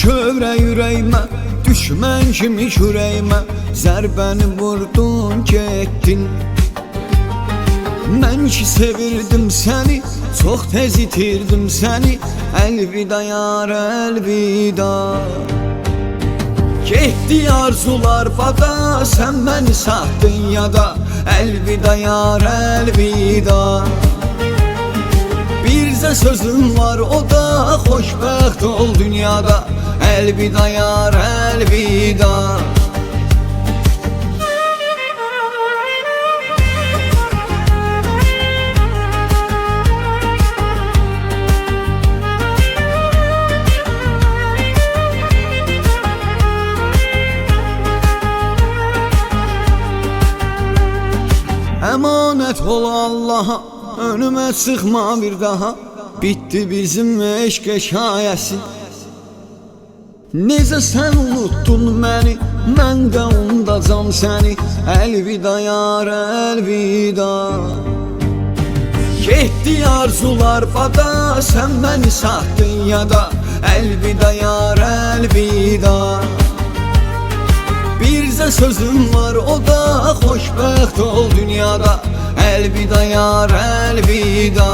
kövrə ürəyimə, düşmən kimi kürəyimə zərbəni vurdun, getdin. Mən ki sevirdim səni, çox tez itirdim səni. Əlvida yar, əlvida. Getdi arzular bada, sən məni satdın yada. Əlvida yar, əlvida. Birzə sözüm var, o da xoşbəxt ol dünyada. Əlvida yar, əlvida. Əmanət ol Allaha, önümə çıxma bir daha. Bitti bizim eşq hekayəsi. Necə sən unuttun məni, mən də unudacam səni. Əlvida yar, əlvida. Getdi arzular bada, sən məni satdın yada. Əlvida yar, əlvida. Birzə sözüm var, o da xoşbəxt ol dünyada. Əlvida yar, əlvida.